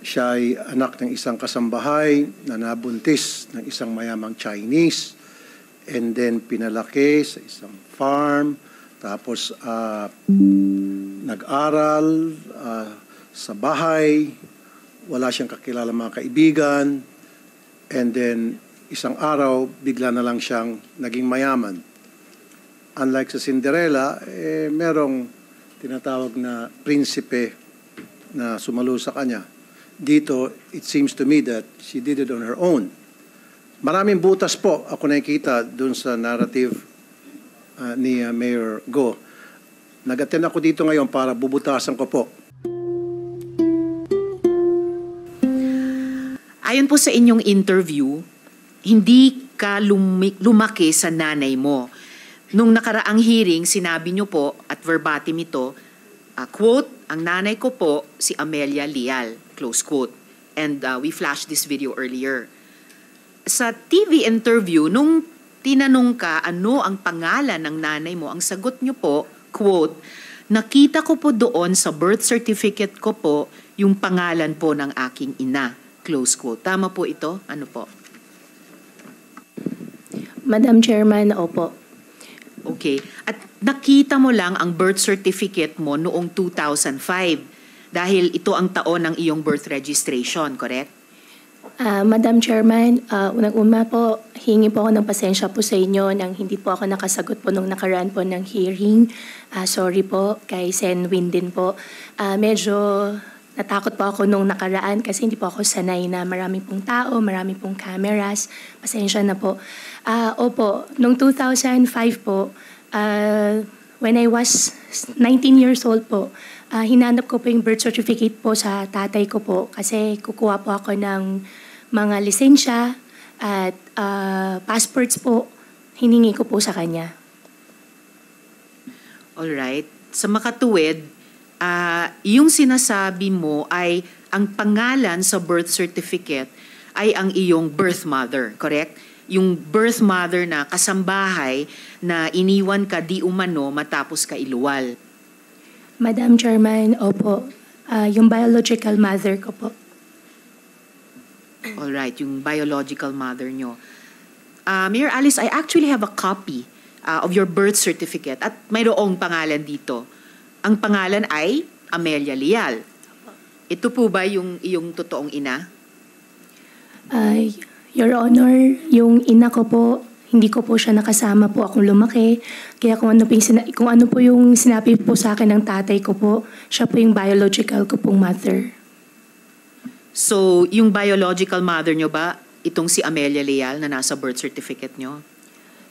Siya ay anak ng isang kasambahay na nabuntis ng isang mayamang Chinese and then pinalaki sa isang farm. Tapos nag-aral sa bahay, wala siyang kakilala mga kaibigan, and then isang araw, bigla na lang siyang naging mayaman. Unlike sa Cinderella, merong tinatawag na prinsipe na sumalo sa kanya. Dito, it seems to me that she did it on her own. Maraming butas po ako nakikita dun sa narrative ni Mayor Go. Nag-attend ako dito ngayon para bubutasan ko po. Ayon po sa inyong interview, hindi ka lumaki sa nanay mo. Nung nakaraang hearing, sinabi niyo po, at verbatim ito, quote, ang nanay ko po si Amelia Leal, close quote. And we flashed this video earlier. Sa TV interview, nung tinanong ka ano ang pangalan ng nanay mo, ang sagot niyo po, quote, nakita ko po doon sa birth certificate ko po yung pangalan po ng aking ina, close quote. Tama po ito? Ano po? Madam Chairman, opo. Okay. At nakita mo lang ang birth certificate mo noong 2005 dahil ito ang taon ng iyong birth registration, correct? Madam Chairman, unang-una po, hingi po ako ng pasensya po sa inyo nang hindi po ako nakasagot po nung nakaraan po ng hearing. Sorry po kay Sen Win din po. Medyo natakot po ako nung nakaraan kasi hindi po ako sanay na maraming pong tao, maraming pong cameras. Pasensya na po. Opo, nung 2005 po, when I was 19 years old po, hinanap ko po yung birth certificate po sa tatay ko po kasi kukuha po ako ng mga lisensya at passports po, hiningi ko po sa kanya. Alright. Sa makatuwid, yung sinasabi mo ay ang pangalan sa birth certificate ay ang iyong birth mother, correct? Yung birth mother na kasambahay na iniwan ka di umano matapos ka iluwal. Madam Chairman, opo. Yung biological mother ko po. Alright, yung biological mother nyo. Mayor Alice, I actually have a copy of your birth certificate at mayroong pangalan dito. Ang pangalan ay Amelia Leal. Ito po ba yung iyong totoong ina? Your Honor, yung ina ko po, hindi ko po siya nakasama po akong lumaki. Kaya kung ano po yung sinabi po sa akin ng tatay ko po, siya po yung biological ko pong mother. So, yung biological mother nyo ba, itong si Amelia Leal na nasa birth certificate nyo?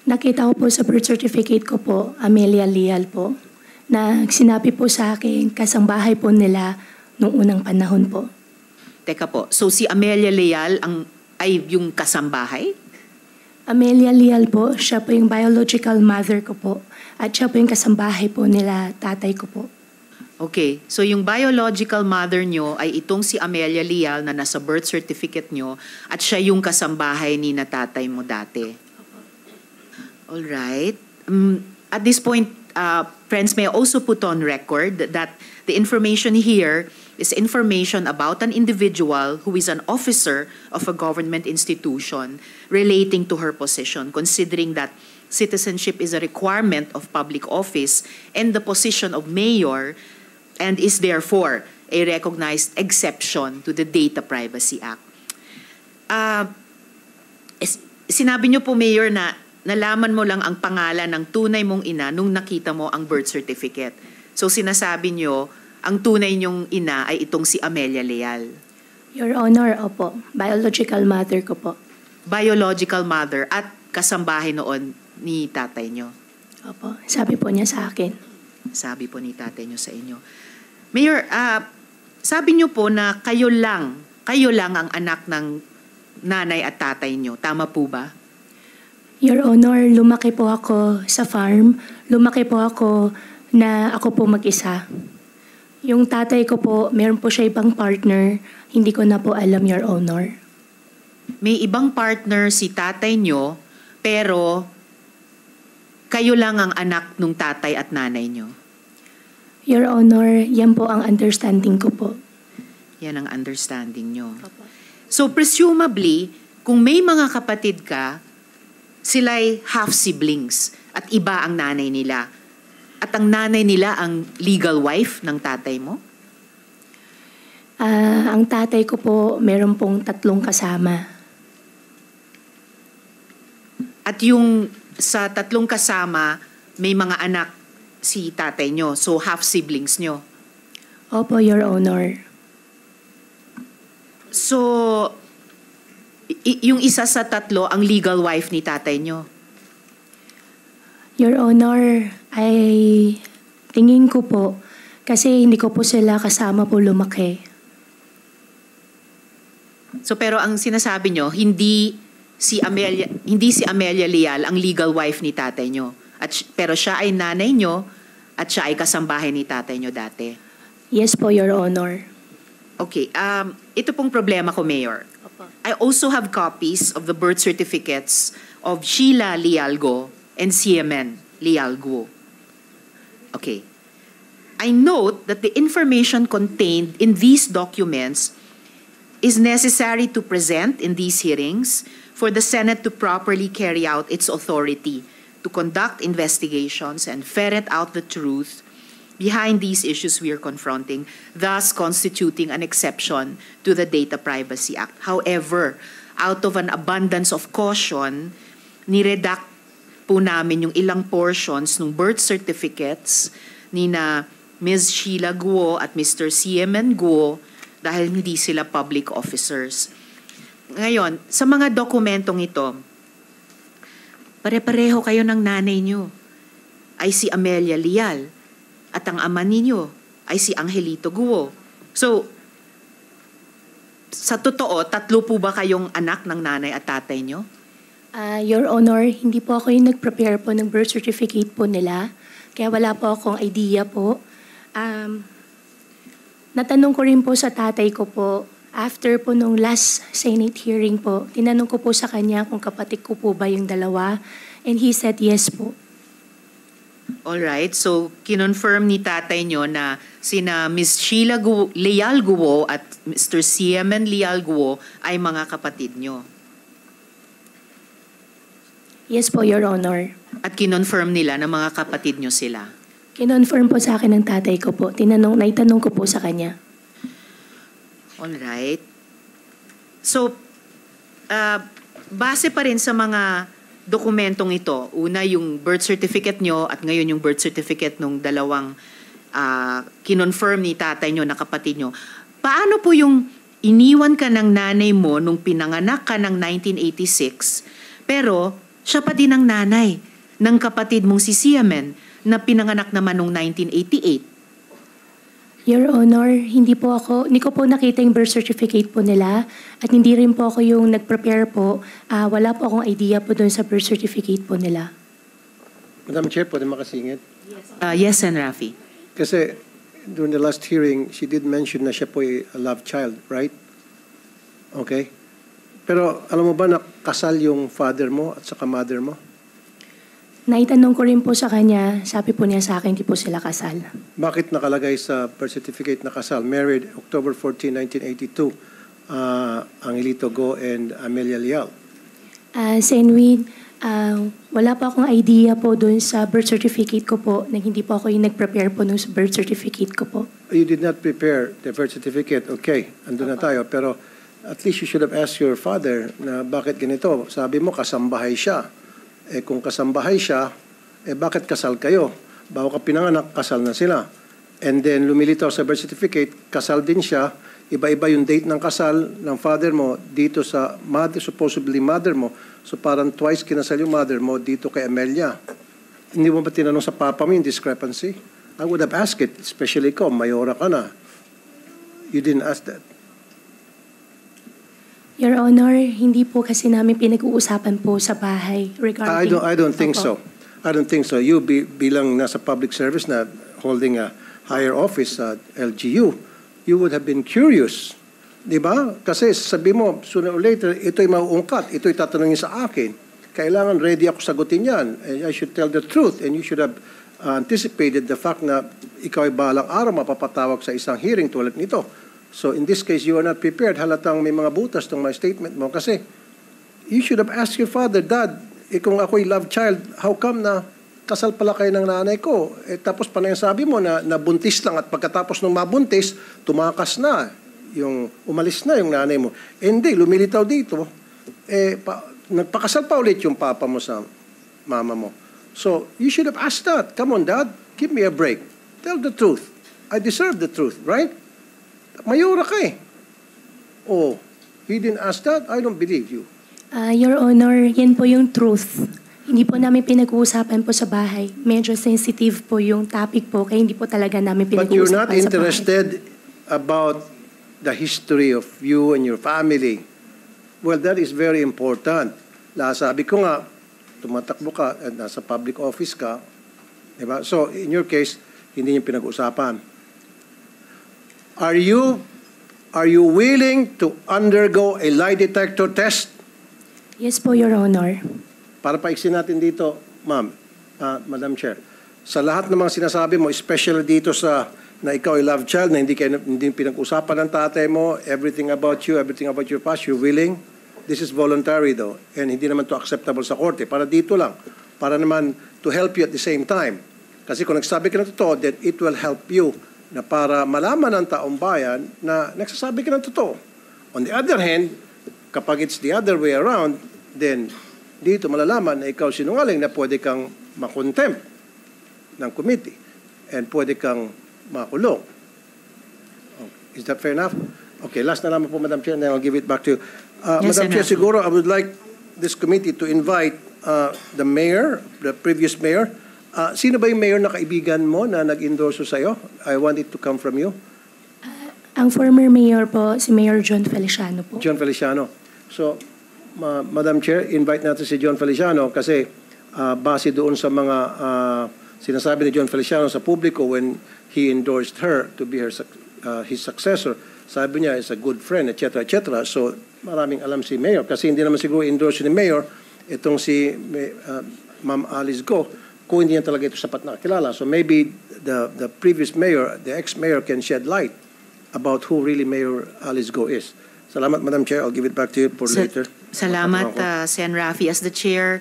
Nakita ko po sa birth certificate ko po, Amelia Leal po, na sinabi po sa akin, kasangbahay po nila nung unang panahon po. Teka po, so si Amelia Leal ay yung kasambahay? Amelia Leal po, siya po yung biological mother ko po, at siya po yung kasambahay po nila tatay ko po. Okay, so yung biological mother nyo ay itong si Amelia Leal na nasa birth certificate nyo at siya yung kasambahay ni na tatay mo dati. Alright. At this point, friends, may I also put on record that the information here is information about an individual who is an officer of a government institution relating to her position, considering that citizenship is a requirement of public office and the position of mayor and is therefore a recognized exception to the Data Privacy Act. Sinabi niyo po, Mayor, na nalaman mo lang ang pangalan ng tunay mong ina nung nakita mo ang birth certificate. So sinasabi niyo, ang tunay niyong ina ay itong si Amelia Leal. Your Honor, opo. Biological mother ko po. Biological mother at kasambahay noon ni tatay niyo. Opo. Sabi po niya sa akin. Sabi po ni tatay niyo sa inyo. Mayor, sabi niyo po na kayo lang ang anak ng nanay at tatay niyo. Tama po ba? Your Honor, lumaki po ako sa farm. Lumaki po ako na ako po mag-isa. Yung tatay ko po, meron po siya ibang partner. Hindi ko na po alam, Your Honor. May ibang partner si tatay niyo, pero kayo lang ang anak ng tatay at nanay niyo. Your Honor, yan po ang understanding ko po. Yan ang understanding nyo. Opo. So presumably, kung may mga kapatid ka, sila'y half-siblings at iba ang nanay nila. At ang nanay nila ang legal wife ng tatay mo? Ang tatay ko po, meron pong 3 kasama. At yung sa 3 kasama, may mga anak si tatay nyo. So half-siblings nyo. Opo, Your Honor. So, yung isa sa 3 ang legal wife ni tatay nyo. Your Honor, ay tingin ko po, kasi hindi ko po sila kasama po lumaki. So pero ang sinasabi nyo, hindi si Amelia Leal ang legal wife ni tatay nyo. Pero siya ay nanay nyo at siya ay kasambahay ni tatay nyo dati. Yes po, Your Honor. Okay, ito pong problema ko, Mayor. Opo. I also have copies of the birth certificates of Sheila Lealgo and CMN Lealgo. Okay. I note that the information contained in these documents is necessary to present in these hearings for the Senate to properly carry out its authority to conduct investigations and ferret out the truth behind these issues we are confronting, thus constituting an exception to the Data Privacy Act. However, out of an abundance of caution, niredact po namin yung ilang portions ng birth certificates ni na Ms. Sheila Guo at Mr. CMN Guo dahil hindi sila public officers. Ngayon, sa mga dokumentong ito, pare-pareho kayo ng nanay nyo ay si Amelia Leal at ang ama ninyo ay si Angelito Guo. So, sa totoo, 3 po ba kayong anak ng nanay at tatay nyo? Your Honor, hindi po ako yung nag-prepare po ng birth certificate po nila. Kaya wala po akong idea po. Natanong ko rin po sa tatay ko po, after po nung last Senate hearing po, tinanong ko po sa kanya kung kapatid ko po ba yung dalawa. And he said yes po. Alright, so kinonfirm ni tatay nyo na sina Ms. Sheila Leal Guo at Mr. CMN Leal Guo ay mga kapatid nyo. Yes po, Your Honor. At kinonfirm nila na mga kapatid nyo sila. Kinonfirm po sa akin ng tatay ko po. Naitanong ko po sa kanya. Alright. So, base pa rin sa mga dokumentong ito, una yung birth certificate nyo at ngayon yung birth certificate nung dalawang kinonfirm ni tatay nyo na kapatid nyo, paano po yung iniwan ka ng nanay mo nung pinanganak ka ng 1986, pero siya pa din ang nanay ng kapatid mong si Siamen na pinanganak naman nung 1988? Your Honor, hindi ko po nakita yung birth certificate po nila at hindi rin po ako yung nag-prepare po. Wala po akong idea po doon sa birth certificate po nila. Madam Chair, pwede makasingit? Yes, Sen. Rafi. Kasi during the last hearing, she did mention na siya po ay a love child, right? Okay? Pero alam mo ba na kasal yung father mo at saka mother mo? Naitanong ko rin po sa kanya, sabi po niya sa akin, hindi po sila kasal. Bakit nakalagay sa birth certificate na kasal? Married October 14, 1982, Angelito Go and Amelia Leal. Senwin, wala pa akong idea po doon sa birth certificate ko po na hindi po ako yung nag-prepare po ng birth certificate ko po. You did not prepare the birth certificate. Okay, andun na tayo. Pero at least you should have asked your father na bakit ganito. Sabi mo, kasambahay siya. Eh kung kasambahay siya, eh bakit kasal kayo? Bago ka pinanganak, kasal na sila. And then lumilitaw sa birth certificate, kasal din siya. Iba-iba yung date ng kasal ng father mo dito sa mother, supposedly mother mo. So parang twice kinasal yung mother mo dito kay Amelia. Hindi mo ba tinanong sa papa mo yung discrepancy? I would have asked it, especially ikaw, mayora ka na. You didn't ask that. Your Honor, hindi po kasi namin pinag-uusapan po sa bahay regarding... I don't think Opo. so. I don't think so. You bilang nasa public service na holding a higher office at LGU, you would have been curious. Di ba? Kasi sabi mo, sooner or later, ito'y mauungkat, ito'y tatanungin sa akin. Kailangan ready ako sagutin yan. And I should tell the truth and you should have anticipated the fact na ikaw ay balang araw mapapatawag sa isang hearing tulad nito. So in this case, you are not prepared. Halatang may mga butas tong my statement mo kasi you should have asked your father, Dad, kung ako'y love child, how come na kasal pala kayo ng nanay ko? Tapos pa na yung sabi mo na nabuntis lang at pagkatapos nung mabuntis, tumakas na, umalis na yung nanay mo. Hindi, lumilitaw dito. Nagpakasal pa ulit yung papa mo sa mama mo. So, you should have asked that. Come on, Dad, give me a break. Tell the truth. I deserve the truth, right? Mayura ka eh. Oh, he didn't ask that? I don't believe you. Your Honor, yan po yung truth. Hindi po namin pinag-uusapan po sa bahay. Medyo sensitive po yung topic po, kaya hindi po talaga namin But you're not pinag-uusapan sa bahay. interested about the history of you and your family. Well, that is very important. Sabi ko nga, tumatakbo ka at nasa public office ka. Diba? So, in your case, hindi niyo pinag-usapan. Are you willing to undergo a lie detector test? Yes po, Your Honor. Para paiksin natin dito, ma'am, Madam Chair. Sa lahat ng mga sinasabi mo, especially dito sa na ikaw ay love child, na hindi pinag-usapan ng tatay mo, everything about you, everything about your past, you're willing. This is voluntary though, and hindi naman to acceptable sa korte. Para dito lang, para naman to help you at the same time. Kasi kung nagsabi ka ng totoo, then it will help you na para malaman ng taong bayan na nagsasabi ka ng totoo. On the other hand, kapag it's the other way around, then dito malalaman na ikaw sinungaling na pwede kang makontempt ng committee and pwede kang makulong. Is that fair enough? Okay, last na naman po, Madam Chair, and then I'll give it back to you. Yes, Madam Chair, Senator. siguro I would like this committee to invite the mayor, the previous mayor. Sino ba yung mayor na kaibigan mo na nag-endorso sa'yo? I want it to come from you. Ang former mayor po, si Mayor John Feliciano po. John Feliciano. So, Madam Chair, invite natin si John Feliciano kasi base doon sa mga sinasabi ni John Feliciano sa publiko when he endorsed her to be his successor. Sabi niya, is a good friend, etc., etc. So, maraming alam si Mayor kasi hindi naman siguro endorse ni Mayor itong si Ma'am Alice Go kung hindi niya talaga ito sapat na kilala. So, maybe the previous mayor, the ex-mayor can shed light about who really Mayor Alice Go is. Salamat, Madam Chair. I'll give it back to you for later. Salamat, Sen. Rafi. As the Chair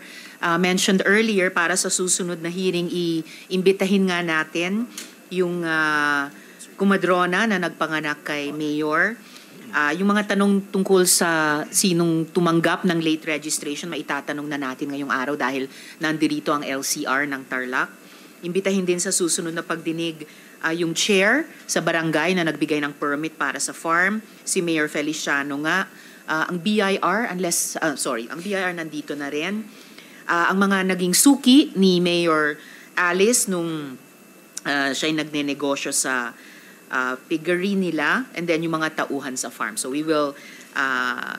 mentioned earlier, para sa susunod na hearing, iimbitahin nga natin yung kumadrona na nagpanganak kay Mayor. Yung mga tanong tungkol sa sinong tumanggap ng late registration, maitatanong na natin ngayong araw dahil nandirito ang LCR ng Tarlac. Imbitahin din sa susunod na pagdinig yung chair sa barangay na nagbigay ng permit para sa farm, si Mayor Feliciano nga. Ang BIR, ang BIR nandito na rin. Ang mga naging suki ni Mayor Alice nung siya'y nagnenegosyo sa piggery nila, and then yung mga tauhan sa farm. So we will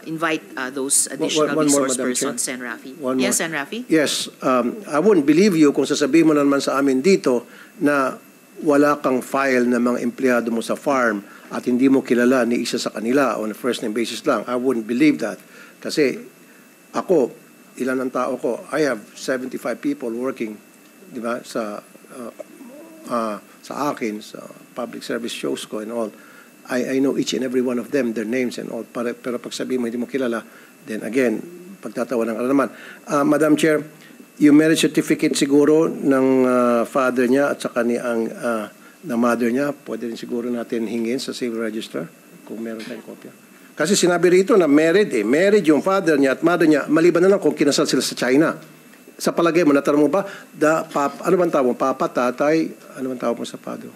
invite those additional One more, resource Madam persons, Chair. Sen. Rafi. One Yes, more. Sen. Rafi? Yes, I wouldn't believe you kung sasabihin mo naman sa amin dito na wala kang file ng mga empleyado mo sa farm at hindi mo kilala ni isa sa kanila on a first name basis lang. I wouldn't believe that. Kasi ako, ilan ang tao ko? I have 75 people working, di ba, sa akin, sa public service shows ko and all. I know each and every one of them, their names and all. Pero pag sabihin mo hindi mo kilala, then again, pagtatawanan ka na naman. Madam Chair, yung marriage certificate siguro ng father niya at saka ng mother niya, pwede rin siguro natin hingin sa civil register kung meron tayong kopya. Kasi sinabi rito na married yung father niya at mother niya, maliban na lang kung kinasal sila sa China. Sa palagay mo, natanong mo ba, ano bang tawag mo? Papa, tatay, ano bang tawag mo sa father?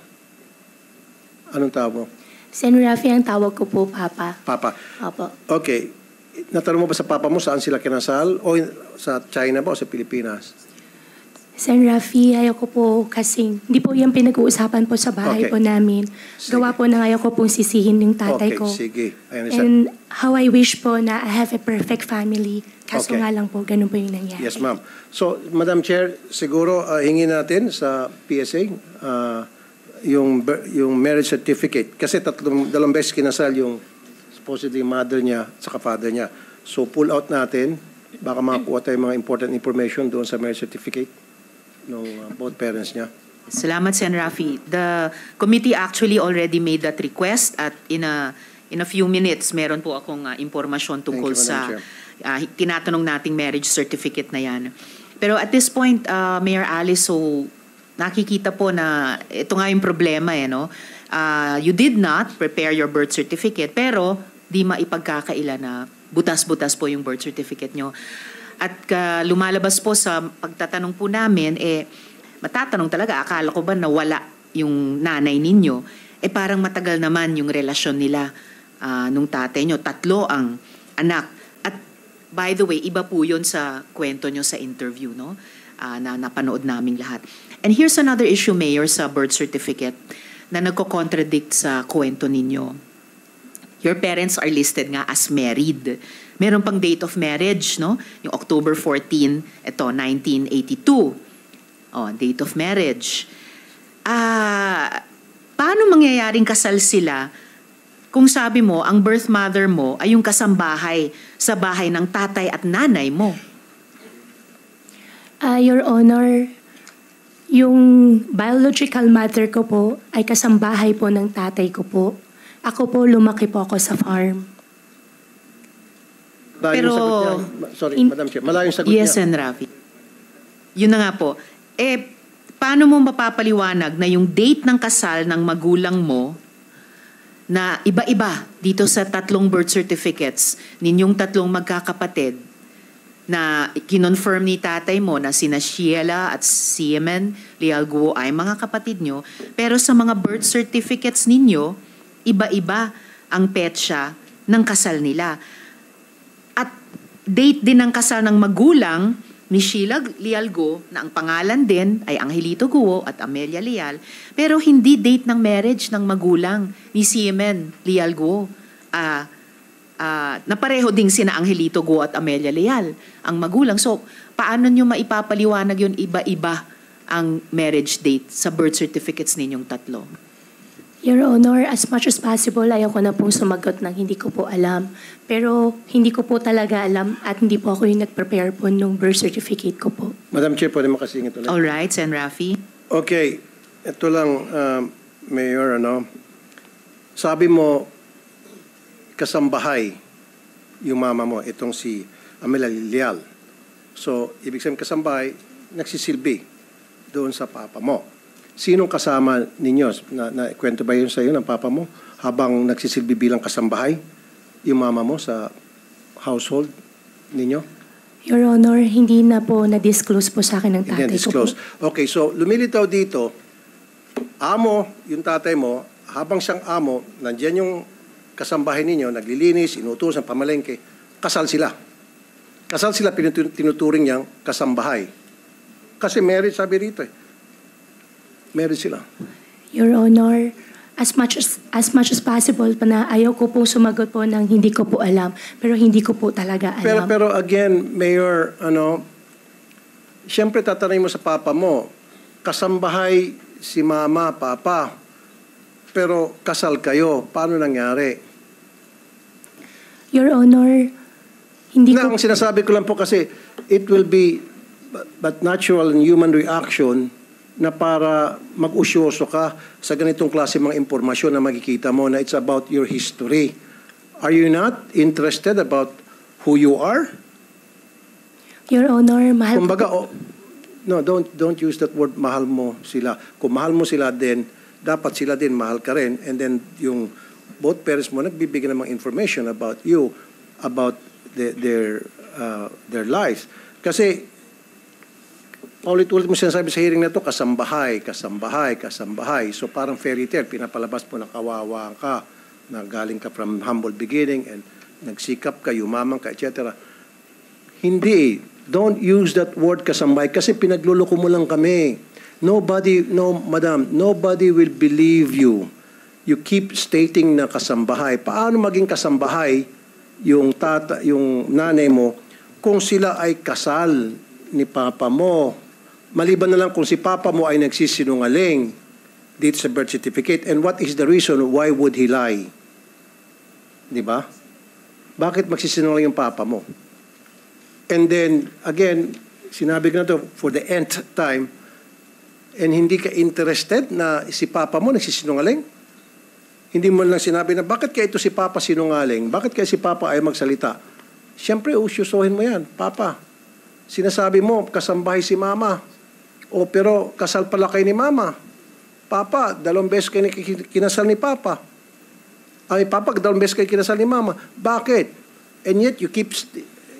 Anong tawag mo? Sen. Rafi, ang tawag ko po, Papa. Papa. Opo. Okay. Natanong mo ba sa papa mo saan sila kinasal? O sa China ba o sa Pilipinas? Sen. Rafi, ayaw ko po kasing, hindi po yung pinag-uusapan po sa bahay Okay. po namin. Sige. Gawa po na ayaw ko pong sisihin yung tatay Okay, ko. sige. I understand. And how I wish po na I have a perfect family. Kaso Okay. nga lang po, ganun po yung nangyari. Yes, ma'am. So, Madam Chair, siguro hingin natin sa PSA yung marriage certificate. Kasi dalawang beses kinasal yung supposedly mother niya at saka father niya. So, pull out natin. Baka makakuha tayo mga important information doon sa marriage certificate ng both parents niya. Salamat, Sen. Rafi. The committee actually already made that request at in a few minutes, meron po akong impormasyon tungkol Thank you, sa Madam tinatanong nating marriage certificate na yan. Pero at this point, Mayor Alice, so nakikita po na ito nga yung problema no? You did not prepare your birth certificate pero di maipagkakaila na butas-butas po yung birth certificate nyo. At lumalabas po sa pagtatanong po namin, matatanong talaga, akala ko ba nawala yung nanay ninyo? Parang matagal naman yung relasyon nila nung tatay nyo. 3 ang anak. At by the way, iba po yun sa kwento nyo sa interview, no? Na napanood naming lahat. And here's another issue, Mayor, sa birth certificate na nagko-contradict sa kwento ninyo. Your parents are listed nga as married. Meron pang date of marriage, no? Yung October 14, ito, 1982. Date of marriage. Paano mangyayaring kasal sila kung sabi mo, ang birth mother mo ay yung kasambahay sa bahay ng tatay at nanay mo? Your Honor, yung biological mother ko po ay kasambahay po ng tatay ko po. Ako po, lumaki po ako sa farm. Malayo yung sagot niya. Sorry, Madam Chair. Malayo yung sagot niya. Yes, Sen. Rafi. Yun na nga po. Paano mo mapapaliwanag na yung date ng kasal ng magulang mo na iba-iba dito sa 3 birth certificates ninyong 3 magkakapatid na kinonfirm ni tatay mo na sina Sheila at Siemen Lialguo ay mga kapatid nyo, pero sa mga birth certificates ninyo, iba-iba ang petsa ng kasal nila. At date din ng kasal ng magulang ni Sheila Lialgo na ang pangalan din ay Angelito Guo at Amelia Leal, pero hindi date ng marriage ng magulang ni Siemen Lialgo. Na pareho ding sina Angelito Guo at Amelia Leal ang magulang. So, paano nyo maipapaliwanag yun iba-iba ang marriage date sa birth certificates ninyong 3? Your Honor, as much as possible, ayaw ko na pong sumagot ng hindi ko po alam. Pero hindi ko po talaga alam at hindi po ako yung nag-prepare po nung birth certificate ko po. Madam Chair, pwede makasingit ulit. Alright, Sen. Rafi. Okay, ito lang, Mayor, sabi mo, kasambahay yung mama mo, itong si Amelia Leal. So, ibig sabihin kasambahay, nagsisilbi doon sa papa mo. Sinong kasama ninyo? Kwento ba yun sa iyo ng papa mo habang nagsisilbi bilang kasambahay yung mama mo sa household ninyo? Your Honor, hindi na po na-disclose po sa akin ng tatay ko po. Okay, so lumilitaw dito, amo, yung tatay mo, habang siyang amo, nandiyan yung kasambahay ninyo, naglilinis, inuutosan, pamalengke, kasal sila. Kasal sila, tinuturing niyang kasambahay. Kasi marriage, sabi rito married sila. Your Honor, as much as possible pa na ayaw ko pong sumagot po ng hindi ko po alam, pero hindi ko po talaga alam. Pero again, Mayor, siyempre tatanungin mo sa papa mo, kasambahay si mama, papa, pero kasal kayo, paano nangyari? Your Honor, hindi Ang ko... sinasabi ko lang po kasi, it will be but natural and human reaction na para mag-usyoso ka sa ganitong klase mga impormasyon na makikita mo na it's about your history. Are you not interested about who you are? Your Honor, mahal Kumbaga, ko po. no, don't use that word, mahal mo sila. Kung mahal mo sila din, dapat sila din mahal ka rin. And then yung both parents mo nagbibigay ng mga information about you, about their lives. Kasi ulit-ulit mo sinasabi sa hearing na ito, kasambahay. So parang fairy tale, pinapalabas po na kawawa ka, na galing ka from humble beginning and nagsikap ka, yumaman ka, etc. Hindi. Don't use that word kasambahay kasi pinagluloko mo lang kami. Madam, nobody will believe you. You keep stating na kasambahay. Paano maging kasambahay yung nanay mo kung sila ay kasal ni papa mo? Maliban na lang kung si papa mo ay nagsisinungaling dito sa birth certificate. And what is the reason why would he lie? Di ba? Bakit magsisinungaling yung papa mo? And then, again, sinabi ko na to for the nth time, and hindi ka interested na si Papa mo nagsisinungaling? Hindi mo lang sinabi na, bakit kaya ito si Papa sinungaling? Bakit kaya si Papa ay magsalita? Siyempre, usyusohin mo yan. Papa, sinasabi mo, kasambahay si Mama. O pero, kasal pala kayo ni Mama. Papa, 2 beses kayo kinasal ni Papa. Ay, Papa, 2 beses kayo kinasal ni Mama. Bakit? And yet, you keep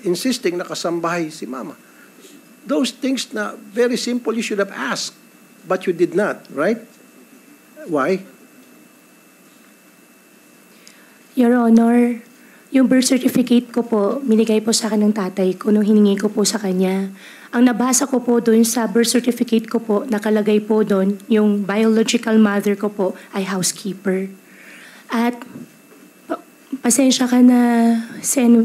insisting na kasambahay si Mama. Those things na very simple you should have asked, but you did not, right? Why? Your Honor, yung birth certificate ko po, binigay po sa akin ng tatay ko nung hiningi ko po sa kanya. Ang nabasa ko po doon sa birth certificate ko po, nakalagay po doon, yung biological mother ko po ay housekeeper. At pasensya ka na, Sen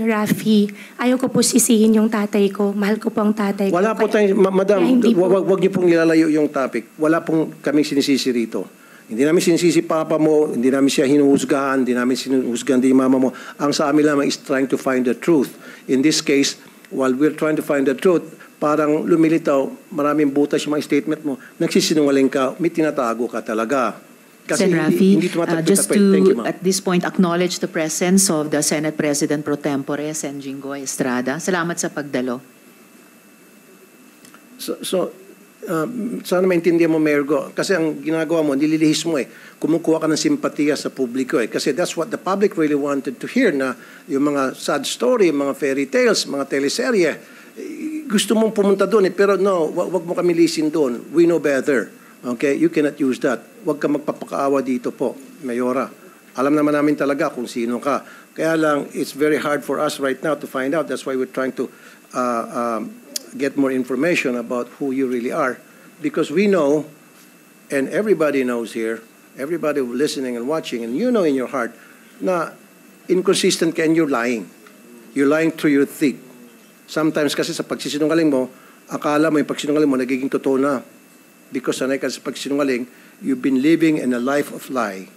Rafi, ayaw ko po sisihin yung tatay ko. Mahal ko po ang tatay ko. Wala po tayong, Madam, Kaya hindi po- wag niyo pong ilalayo yung topic. Wala pong kaming sinisisi rito. Hindi namin sinisisi Papa mo, hindi namin siya hinuhusgahan, hindi namin sinuhusgahan din Mama mo. Ang sa amin lamang is trying to find the truth. In this case, while we're trying to find the truth, parang lumilitaw, maraming butas yung mga statement mo, nagsisinungaling ka, may tinatago ka talaga. Sen. Rafi, hindi tumatagpit just Thank you, to, ma'am. at this point, acknowledge the presence of the Senate President Pro Tempore, Sen. Jinggoy Estrada. Salamat sa pagdalo. Sana maintindihan mo, Mayor Go. Kasi ang ginagawa mo, nililihis mo kumukuha ka ng simpatiya sa publiko Kasi that's what the public really wanted to hear, na yung mga sad story, mga fairy tales, mga teleserye, gusto mong pumunta doon pero no, wag mo kami lisin doon. We know better. Okay? You cannot use that. Wag ka magpapakaawa dito po, Mayora. Alam naman namin talaga kung sino ka. Kaya lang, it's very hard for us right now to find out. That's why we're trying to get more information about who you really are. Because we know, and everybody knows here, everybody listening and watching, and you know in your heart, na inconsistent ka and you're lying. You're lying through your teeth. Sometimes kasi sa pagsisinungaling mo, akala mo yung pagsinungaling mo nagiging totoo na. Because sanay ka sa pagsinungaling, you've been living in a life of lie.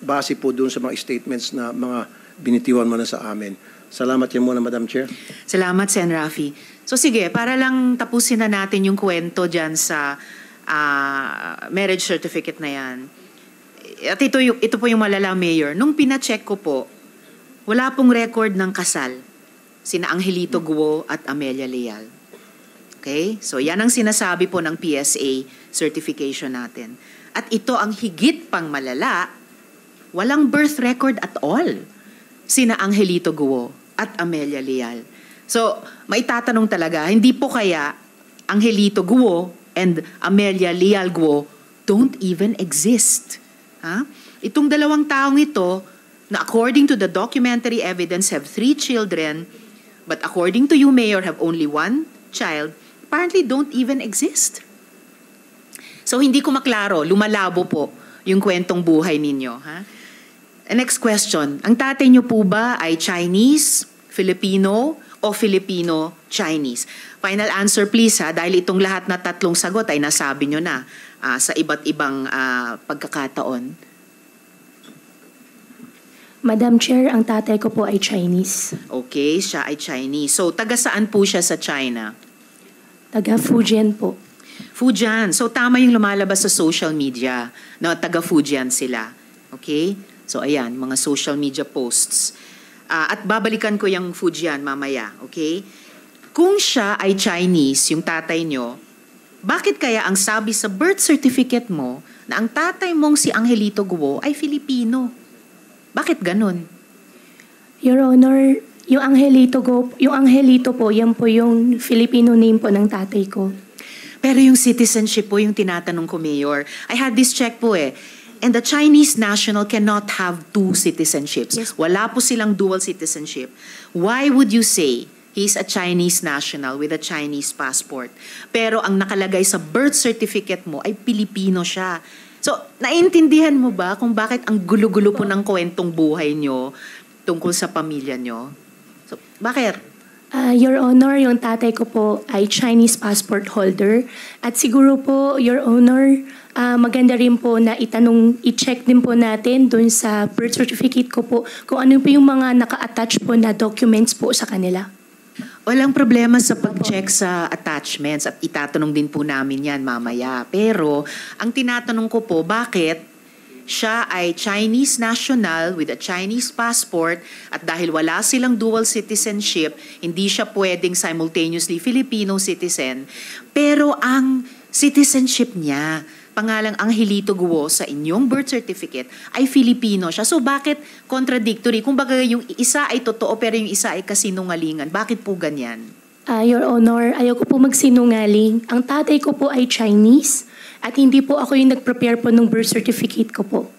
Base po dun sa mga statements na mga binitiwan mo na sa amin. Salamat yan muna, Madam Chair. Salamat, Sen. Rafi. So sige, para lang tapusin na natin yung kwento dyan sa marriage certificate na yan. At ito po yung malala, Mayor. Nung pina-check ko po, wala pong record ng kasal sina Angelito Guo at Amelia Leal. Okay? So yan ang sinasabi po ng PSA certification natin. At ito ang higit pang malala, walang birth record at all sina Angelito Guo at Amelia Leal. So, maitatanong talaga, hindi po kaya Angelito Guo and Amelia Leal Guo don't even exist. Ha? Itong dalawang taong ito, na according to the documentary evidence have 3 children, but according to you, Mayor, have only 1 child, apparently don't even exist. So, hindi ko maklaro, lumalabo po yung kwentong buhay ninyo. Ha? Next question, ang tatay niyo po ba ay Chinese, Filipino, o Filipino-Chinese? Final answer please ha, dahil itong lahat na 3 sagot ay nasabi nyo na sa iba't ibang pagkakataon. Madam Chair, ang tatay ko po ay Chinese. Okay, siya ay Chinese. So, taga saan po siya sa China? Taga Fujian po. Fujian. So, tama yung lumalabas sa social media na taga Fujian sila. Okay? So, ayan, mga social media posts. At babalikan ko yung Fujian mamaya, okay? Kung siya ay Chinese, yung tatay nyo, bakit kaya ang sabi sa birth certificate mo na ang tatay mong si Angelito Guo ay Filipino? Bakit ganun? Your Honor, yung Angelito po, yan po yung Filipino name po ng tatay ko. Pero yung citizenship po yung tinatanong ko, Mayor. I had this check po And the Chinese national cannot have 2 citizenships. Yes. Wala po silang dual citizenship. Why would you say he's a Chinese national with a Chinese passport, pero ang nakalagay sa birth certificate mo ay Pilipino siya? So, naiintindihan mo ba kung bakit ang gulo-gulo po ng kwentong buhay nyo tungkol sa pamilya nyo? So, bakit? Your Honor, yung tatay ko po ay Chinese passport holder. At siguro po, Your Honor, maganda rin po na i-check din po natin dun sa birth certificate ko po kung ano po yung mga naka-attach po na documents po sa kanila. Walang problema sa pag-check sa attachments at itatanong din po namin yan mamaya. Pero ang tinatanong ko po, bakit siya ay Chinese national with a Chinese passport at dahil wala silang dual citizenship, hindi siya pwedeng simultaneously Filipino citizen. Pero ang citizenship niya, pangalang Angelito Guo sa inyong birth certificate ay Filipino siya. So bakit contradictory? Kung baga yung isa ay totoo pero yung isa ay kasinungalingan. Bakit po ganyan? Your Honor, ayaw ko po magsinungaling. Ang tatay ko po ay Chinese at hindi po ako yung nag-prepare po ng birth certificate ko po.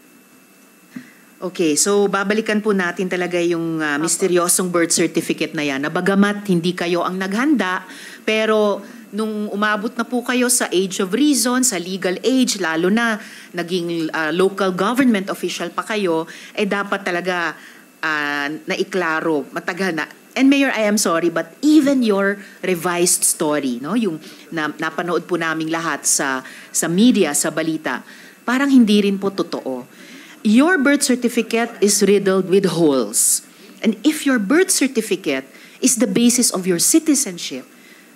Okay, so babalikan po natin talaga yung misteryosong birth certificate na yan. Na bagamat hindi kayo ang naghanda, pero nung umabot na po kayo sa age of reason, sa legal age, lalo na naging local government official pa kayo, eh dapat talaga naiklaro, matagal na. And Mayor, I am sorry, but even your revised story, no, yung napanood po naming lahat sa media, sa balita, parang hindi rin po totoo. Your birth certificate is riddled with holes. And if your birth certificate is the basis of your citizenship,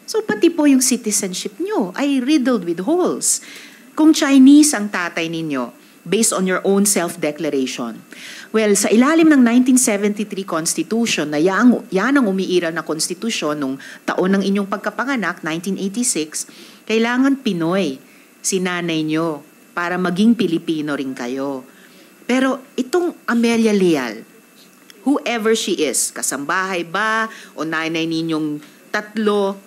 so pati po yung citizenship nyo ay riddled with holes. Kung Chinese ang tatay ninyo, based on your own self-declaration, well, sa ilalim ng 1973 Constitution, na yan ang umiiral na konstitusyon nung taon ng inyong pagkapanganak, 1986, kailangan Pinoy si nanay nyo para maging Pilipino rin kayo. Pero itong Amelia Leal, whoever she is, kasambahay ba o nanay ninyong tatlo,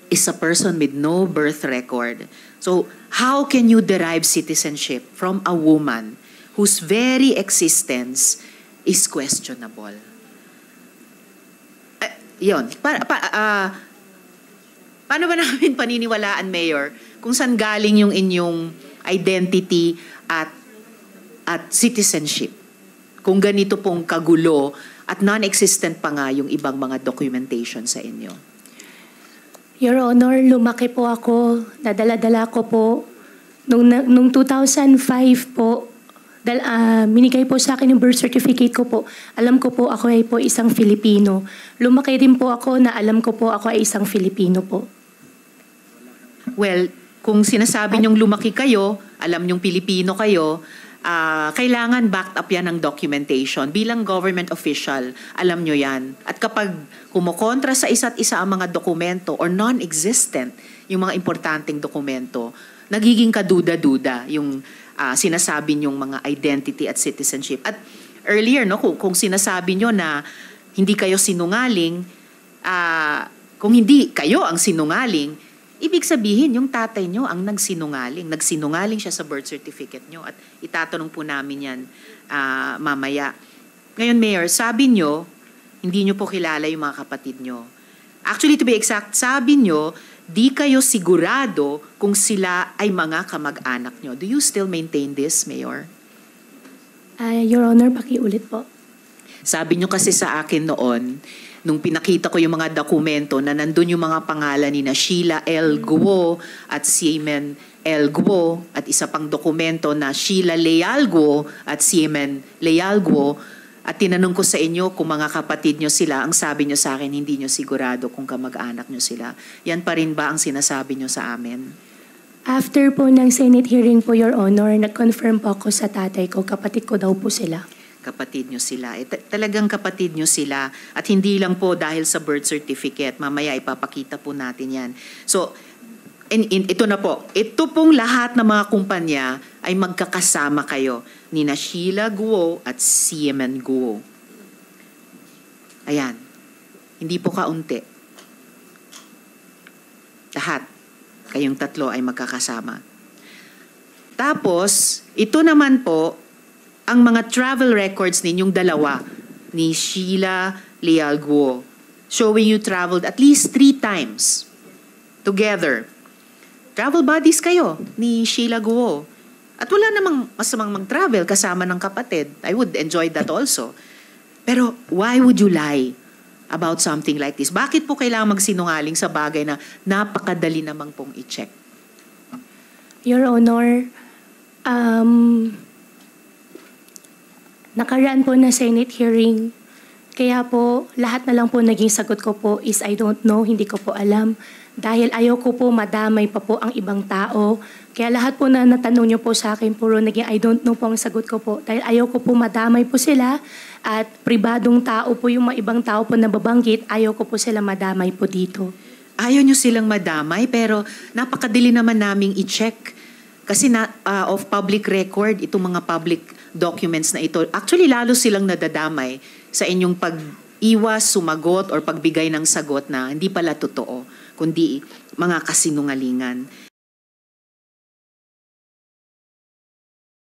is a person with no birth record. So, how can you derive citizenship from a woman whose very existence is questionable? Yun. Paano ba namin paniniwalaan, Mayor, kung saan galing yung inyong identity at citizenship? Kung ganito pong kagulo at non-existent pa nga yung ibang mga documentation sa inyo. Your Honor, lumaki po ako, nadala-dala ko po. Nung 2005 po, minigay po sa akin yung birth certificate ko po. Alam ko po ako ay po isang Filipino. Lumaki din po ako na alam ko po ako ay isang Filipino po. Well, kung sinasabi niyong lumaki kayo, alam niyong Pilipino kayo, kailangan backed up yan ng documentation. Bilang government official, alam nyo yan. At kapag kumukontra sa isa't isa ang mga dokumento or non-existent yung mga importanteng dokumento, nagiging kaduda-duda yung sinasabi nyong mga identity at citizenship. At earlier, no, kung sinasabi nyo na hindi kayo sinungaling, kung hindi kayo ang sinungaling, ibig sabihin, yung tatay nyo ang nagsinungaling. Nagsinungaling siya sa birth certificate nyo. At itatanong po namin yan mamaya. Ngayon, Mayor, sabi nyo, hindi nyo po kilala yung mga kapatid nyo. Actually, to be exact, sabi nyo, di kayo sigurado kung sila ay mga kamag-anak nyo. Do you still maintain this, Mayor? Your Honor, pakiulit po. Sabi nyo kasi sa akin noon, nung pinakita ko yung mga dokumento na nandun yung mga pangalan ni na Sheila L. Guo at Siemen L. Guo at isa pang dokumento na Sheila Leal Guo at Siemen Leal Guo, at tinanong ko sa inyo kung mga kapatid nyo sila, ang sabi nyo sa akin, hindi nyo sigurado kung kamag-anak nyo sila. Yan pa rin ba ang sinasabi nyo sa amin? After po ng Senate hearing po, Your Honor, nag-confirm po ako sa tatay ko, kapatid ko daw po sila. Kapatid nyo sila. Talagang kapatid nyo sila. At hindi lang po dahil sa birth certificate. Mamaya ipapakita po natin yan. So, ito na po. Ito pong lahat ng mga kumpanya ay magkakasama kayo. Nina Sheila Guo at Siemen Guo. Ayan. Hindi po kaunti. Lahat. Kayong tatlo ay magkakasama. Tapos, ito naman po, ang mga travel records ninyong dalawa ni Sheila Leal Guo, showing you traveled at least 3 times together. Travel buddies kayo ni Sheila Guo. At wala namang masamang mag-travel kasama ng kapatid. I would enjoy that also. Pero why would you lie about something like this? Bakit po kailangan magsinungaling sa bagay na napakadali namang pong i-check? Your Honor, nakaraan po na Senate hearing, Kaya po, lahat na lang po naging sagot ko po is I don't know, hindi ko po alam. Dahil ayaw ko po madamay pa po ang ibang tao. Kaya lahat po na natanong niyo po sa akin, puro naging I don't know po ang sagot ko po. Dahil ayaw ko po madamay po sila at pribadong tao po yung mga ibang tao po na babanggit, ayaw ko po sila madamay po dito. Ayaw nyo silang madamay pero napakadali naman naming i-check. Kasi of public record, itong mga public documents na ito, actually lalo silang nadadamay sa inyong pag-iwas, sumagot, or pagbigay ng sagot na hindi pala totoo, kundi mga kasinungalingan.